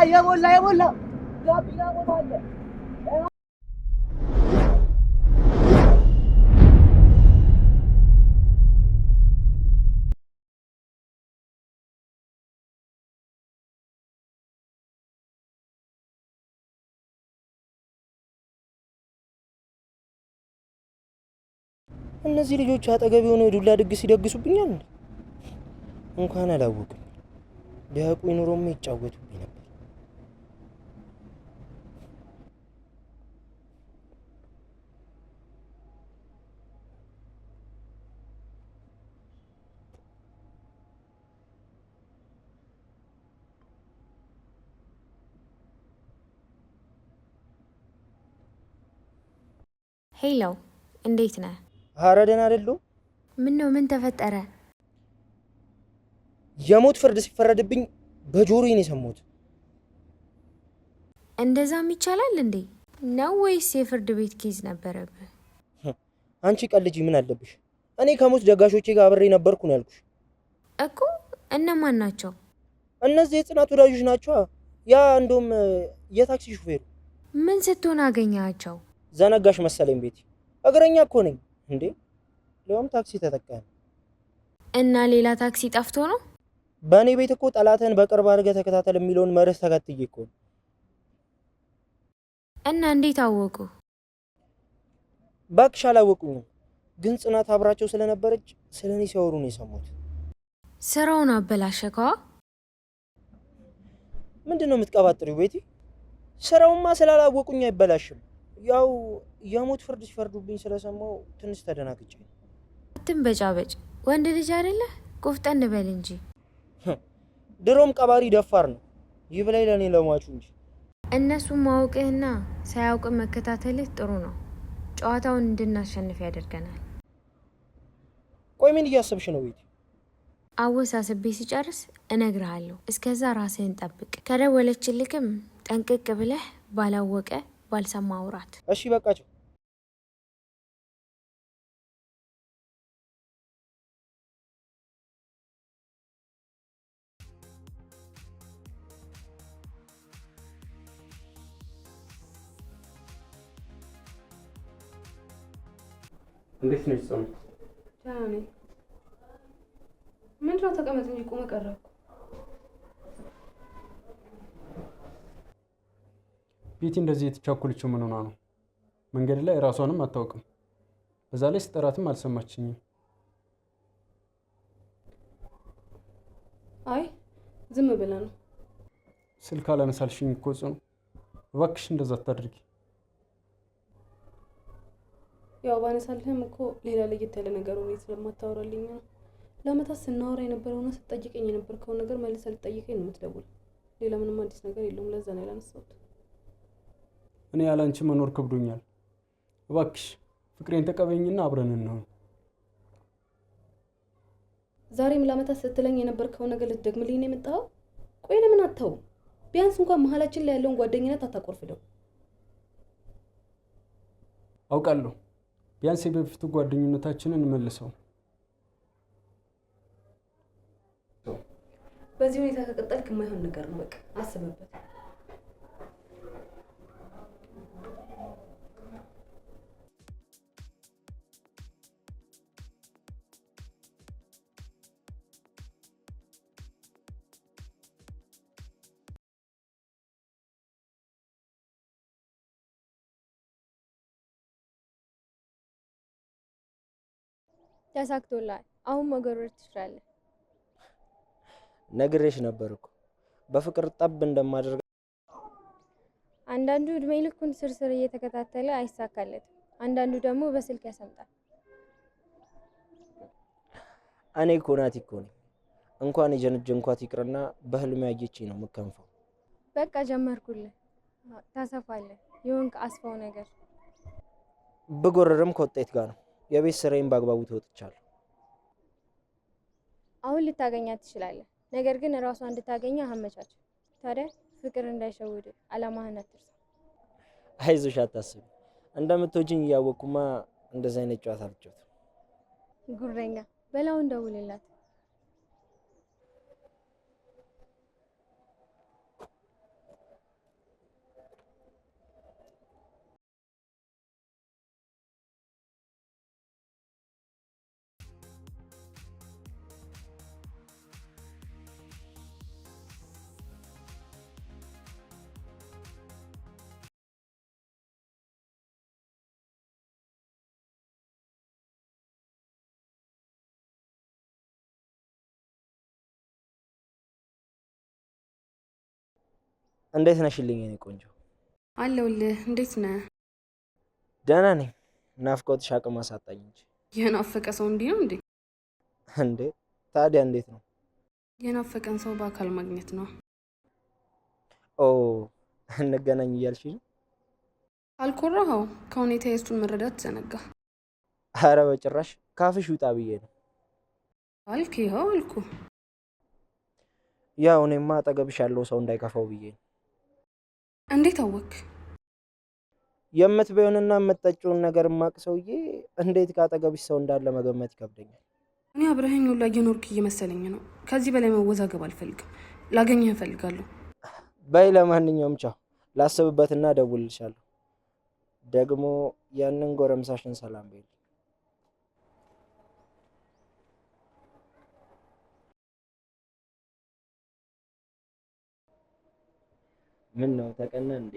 የሞላ ጋቢና ቦታ አለ። እነዚህ ልጆች አጠገብ የሆነ ዱላ ድግስ ይደግሱብኛል። እንኳን አላወቁም ቢያውቁ ኑሮም ይጫወቱብኝ ነበር። ሄሎ፣ እንዴት ነህ? ኧረ ደህና አይደለሁ። ምን ነው? ምን ተፈጠረ? የሞት ፍርድ ሲፈረድብኝ በጆሮዬ ነው የሰማሁት። እንደዛም ይቻላል እንዴ? ነው ወይስ የፍርድ ቤት ኬዝ ነበረብህ? አንቺ ቀልጂ፣ ምን አለብሽ? እኔ ከሞት ደጋሾቼ ጋር አብሬ ነበርኩ ነው ያልኩሽ እኮ። እነማን ናቸው? እነዚህ የጽናት ወዳጆች ናቸው። ያ እንደውም የታክሲ ሹፌሩ። ምን ስትሆን አገኛቸው? ዘነጋሽ መሰለኝ ቤቲ። እግረኛ እኮ ነኝ እንዴ፣ ለውም ታክሲ ተጠቃሚ። እና ሌላ ታክሲ ጠፍቶ ነው? በእኔ ቤት እኮ ጠላትህን በቅርብ አድርገህ ተከታተል የሚለውን መርህ ተከትዬ እኮ። እና እንዴት አወቁ? እባክሽ አላወቁኝም፣ ግን ጽናት አብራቸው ስለነበረች ስለኔ ሲያወሩ ነው የሰሙት። ስራውን አበላሸከዋ። ምንድነው የምትቀባጥሪው ቤቲ? ስራውማ ስላላወቁኝ አይበላሽም። ያው የሞት ፍርድ ሲፈርዱብኝ ስለሰማው ትንሽ ተደናግጬ። አትንበጫበጭ፣ ወንድ ልጅ አይደለ? ቆፍጠን በል እንጂ። ድሮም ቀባሪ ደፋር ነው፣ ይብላኝ ለኔ ለሟቹ እንጂ። እነሱም ማወቅህና ሳያውቅ መከታተልህ ጥሩ ነው። ጨዋታውን እንድናሸንፍ ያደርገናል። ቆይ ምን እያሰብሽ ነው ቤቲ? አወሳስቤ ሲጨርስ እነግርሃለሁ። እስከዛ ራስህን ጠብቅ። ከደወለችልክም ጠንቅቅ ብለህ ባላወቀ ባልሰማ አውራት። እሺ በቃቸው። እንዴት ነሽ ጾም? ደህና ነኝ። ምንድን ነው? ተቀመጥ እንጂ ቁመህ ቀረህ እኮ። ቤቲ እንደዚህ የተቻኮለችው ምን ሆና ነው? መንገድ ላይ ራሷንም አታውቅም። በዛ ላይ ስጠራትም አልሰማችኝም። አይ ዝም ብለህ ነው። ስልክ አላነሳልሽኝ እኮ ጽኑ። እባክሽ እንደዛ አታድርጊ። ያው ባነሳልህም እኮ ሌላ ለየት ያለ ነገር ሆኖ ስለማታወራልኝ ነው። ለአመታት ስናወራ የነበረውና ስትጠይቀኝ የነበርከውን ነገር መልሰህ ልትጠይቀኝ ነው የምትደውል። ሌላ ምንም አዲስ ነገር የለውም። ለዛ ነው ያላነሳሁት። እኔ ያለ አንቺ መኖር ከብዶኛል። እባክሽ ፍቅሬን ተቀበይኝና አብረን እንሆን። ዛሬም ለአመታት ስትለኝ የነበርከውን ነገር ልትደግምልኝ ነው የመጣኸው? ቆይ ለምን አታውም? ቢያንስ እንኳን መሀላችን ላይ ያለውን ጓደኝነት አታቆርፍደው። አውቃለሁ። ቢያንስ የበፊቱ ጓደኝነታችንን እንመልሰው። በዚህ ሁኔታ ከቀጠልክ የማይሆን ነገር ነው። በቃ አስብበት። ተሳክቶላል። አሁን መገረድ ትችላለህ። ነግሬሽ ነበር እኮ በፍቅር ጠብ እንደማደርግ። አንዳንዱ እድሜ ልኩን ስርስር እየተከታተለ አይሳካለትም። አንዳንዱ ደግሞ በስልክ ያሰምጣል። እኔ እኮ ናቲ እኮ ነኝ። እንኳን የጀነጀንኳት ይቅርና በህልሜ ያየችኝ ነው የምከንፈው። በቃ ጀመርኩልህ። ታሰፋለህ። ይሁን አስፋው ነገር ብጎረርም ከውጤት ጋር ነው። የቤት ስራዬን በአግባቡ ተወጥቻለሁ። አሁን ልታገኛት ትችላለህ። ነገር ግን እራሷ እንድታገኛ አመቻች። ታዲያ ፍቅር እንዳይሸውድ አላማህን አትርሳ። አይዞሽ አታስቢ። እንደምትወጂኝ እያወቅኩማ እንደዚህ አይነት ጨዋታ አልጫወትም። ጉረኛ በላው እንደውልላት። እንዴት ነሽልኝ የኔ ቆንጆ? አለሁልህ። እንዴት ነህ? ደህና ነኝ። ናፍቆትሽ አቅም አሳጣኝ እንጂ። የናፈቀ ሰው እንዲህ ነው እንዴ? እንዴ ታዲያ እንዴት ነው? የናፈቀን ሰው በአካል ማግኘት ነው። ኦ እንገናኝ እያልሽ ነው? አልኮራኸው? ከሁኔታ የእሱን መረዳት ዘነጋ። አረ በጭራሽ ካፍሽ ውጣ ብዬ ነው። አልክ? ይኸው አልኩ። ያው እኔማ አጠገብሽ ያለው ሰው እንዳይከፋው ብዬ ነው። እንዴት አወክ? የምትበዩንና የምትጠጪውን ነገር ማቅ ሰውዬ እንዴት ካጠገብሽ ሰው እንዳለ መገመት ይከብደኛል። እኔ አብረኸኝ ሁላ እየኖርክ እየመሰለኝ ነው። ከዚህ በላይ መወዛገብ አልፈልግም። ላገኘህ እፈልጋለሁ። በይ ለማንኛውም ቻው። ላስብበትና እደውልልሻለሁ። ደግሞ ያንን ጎረምሳሽን ሰላም በይልኝ። ምን ነው ተቀና እንዴ?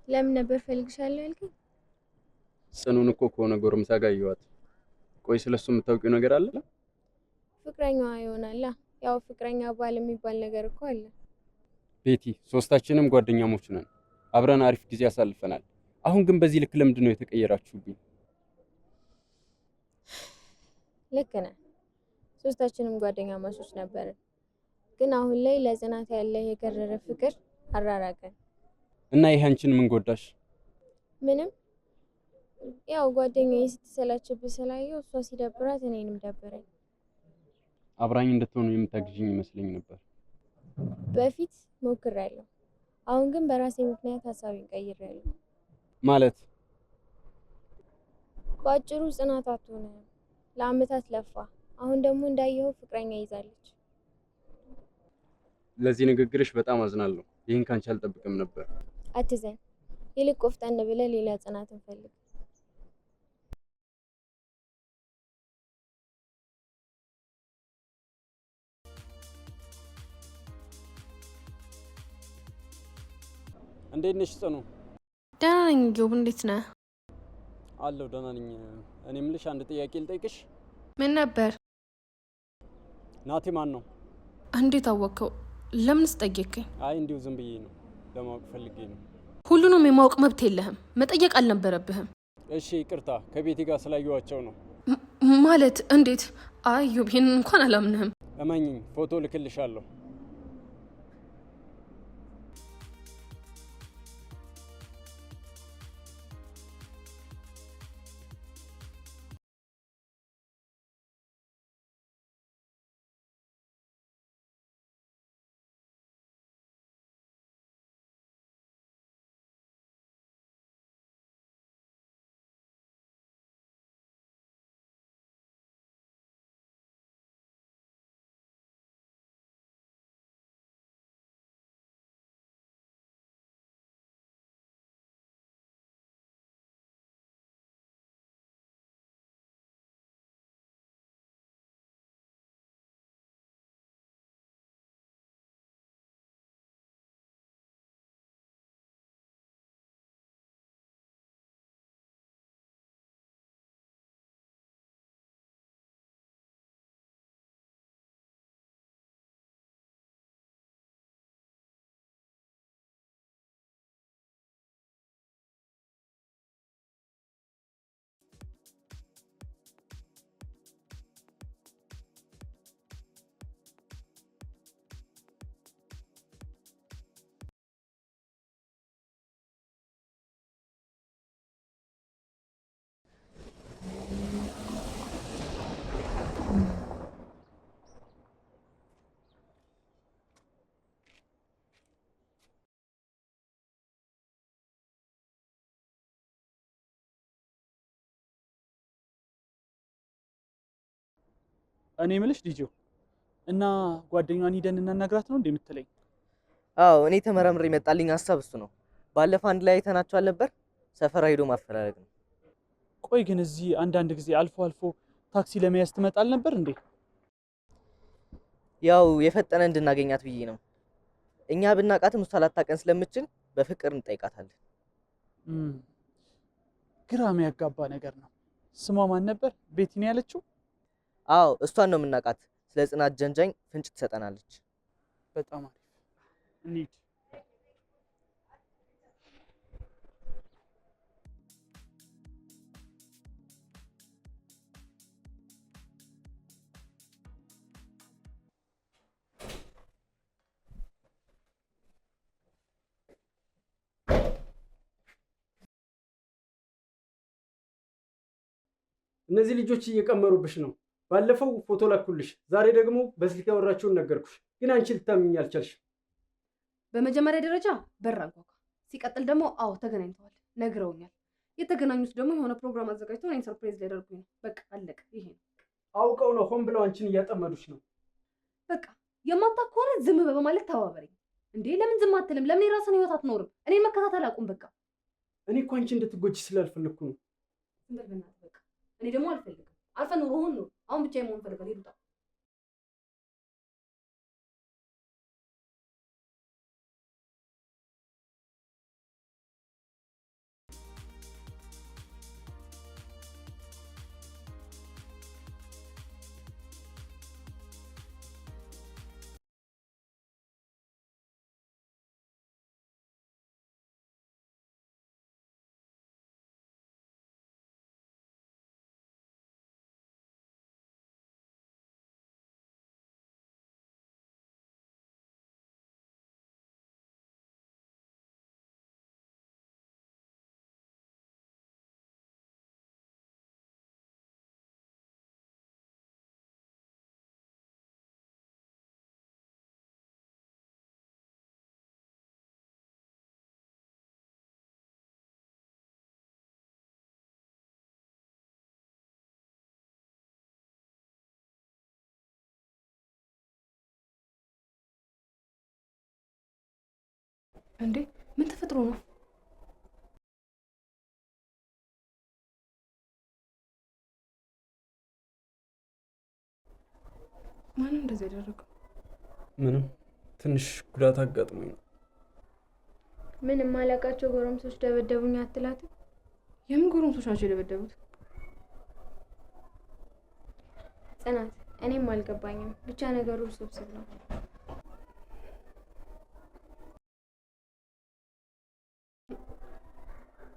ለምን ነበር ፈልግሻለሁ ያልከኝ? ጽኑን እኮ ከሆነ ጎረምሳ ጋር አየኋት። ቆይ ስለሱ የምታውቂው ነገር አለ? ፍቅረኛዋ ይሆናላ። ያው ፍቅረኛ ባል የሚባል ነገር እኮ አለ። ቤቲ፣ ሶስታችንም ጓደኛሞች ነን። አብረን አሪፍ ጊዜ አሳልፈናል። አሁን ግን በዚህ ልክ ለምንድን ነው የተቀየራችሁብኝ? ልክ ነህ። ሶስታችንም ጓደኛ ማቾች ነበርን። ግን አሁን ላይ ለጽናት ያለ የከረረ ፍቅር አራራቀን። እና ይሄ አንቺን ምን ጎዳሽ? ምንም። ያው ጓደኛዬ ስትሰላችብህ ስላየው እሷ ሲደብራት እኔንም ደበረኝ። አብራኝ እንድትሆኑ የምታግዥኝ ይመስለኝ ነበር። በፊት ሞክሬያለሁ። አሁን ግን በራሴ ምክንያት ሀሳቤን ቀይሬያለሁ። ማለት? በአጭሩ ጽናት አትሆንም። ለአመታት ለፋ። አሁን ደግሞ እንዳየኸው ፍቅረኛ ይዛለች። ለዚህ ንግግርሽ በጣም አዝናለሁ። ይህን ካንቺ አልጠብቅም ነበር። አትዘን። ይልቅ ቆፍጠን ብለህ ሌላ ጽናትን ፈልግ። እንዴት ነሽ ጽኑ? ደህና ነኝ ጆብ፣ እንዴት ነህ? አለሁ ደህና ነኝ። እኔ የምልሽ አንድ ጥያቄ ልጠይቅሽ። ምን ነበር? ናቲ ማን ነው? እንዴት አወቀው? ለምንስ ጠየቀኝ? አይ እንዲሁ ዝም ብዬ ነው፣ ለማወቅ ፈልጌ ነው። ሁሉንም የማወቅ መብት የለህም። መጠየቅ አልነበረብህም። እሺ ይቅርታ፣ ከቤቴ ጋር ስላየኋቸው ነው። ማለት እንዴት? አይ ዮብ፣ ይሄንን እንኳን አላምንህም። እመኝኝ፣ ፎቶ ልክልሻለሁ። እኔ ምልሽ ልጅው እና ጓደኛዋን ሂደን እናናግራት ነው እንደምትለኝ? አዎ እኔ ተመራምሬ መጣልኝ ሀሳብ እሱ ነው። ባለፈው አንድ ላይ አይተናቸዋል ነበር። ሰፈራ ሄዶ ማፈላለግ ነው። ቆይ ግን እዚህ አንዳንድ ጊዜ አልፎ አልፎ ታክሲ ለመያዝ ትመጣል ነበር እንዴ? ያው የፈጠነ እንድናገኛት ብዬ ነው። እኛ ብናቃትም እሷ ላታቀን ስለምትችል በፍቅር እንጠይቃታለን። ግራ የሚያጋባ ነገር ነው። ስሟ ማን ነበር? ቤቲ ነው ያለችው? አዎ እሷን ነው የምናውቃት። ስለ ጽናት ጀንጃኝ ፍንጭ ትሰጠናለች። በጣም አሪፍ እንሂድ። እነዚህ ልጆች እየቀመሩብሽ ነው። ባለፈው ፎቶ ላኩልሽ፣ ዛሬ ደግሞ በስልክ ያወራቸውን ነገርኩሽ፣ ግን አንቺ ልታምኚኝ አልቻልሽም። በመጀመሪያ ደረጃ በር አንኳኳ። ሲቀጥል ደግሞ አዎ ተገናኝተዋል፣ ነግረውኛል። የተገናኙት ደግሞ የሆነ ፕሮግራም አዘጋጅተው እኔን ሰርፕራይዝ ሊያደርጉኝ ነው። በቃ አለቀ። ይሄ ነው። አውቀው ነው፣ ሆን ብለው አንቺን እያጠመዱሽ ነው። በቃ የማታውቅ ከሆነ ዝም በማለት ተባበረኝ። እንዴ ለምን ዝም አትልም? ለምን የራስን ህይወት አትኖርም? እኔን መከታተል አቁም። በቃ እኔ እኮ አንቺ እንድትጎጂ ስላልፈለግኩ ነው። ዝም በል በእናትህ በቃ። እኔ ደግሞ አልፈልግም። አልፈ ኑሮህን ነው። አሁን ብቻዬን መሆን ፈልጋለሁ። ይሉጣ እንዴ ምን ተፈጥሮ ነው? ማን እንደዚህ ያደረገው? ምንም ትንሽ ጉዳት አጋጥሞኝ ነው። ምንም አላውቃቸው ጎረምሶች ደበደቡኝ አትላትም? የምን ጎረምሶች ናቸው የደበደቡት? ጽናት እኔም አልገባኝም። ብቻ ነገሩ ውስብስብ ነው።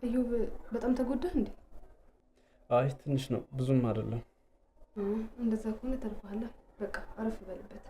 እዮብ በጣም ተጎዳህ እንዴ? አይ ትንሽ ነው፣ ብዙም አይደለም። እንደዛ ከሆነ ተርፈሃል። በቃ አረፍ በልበት።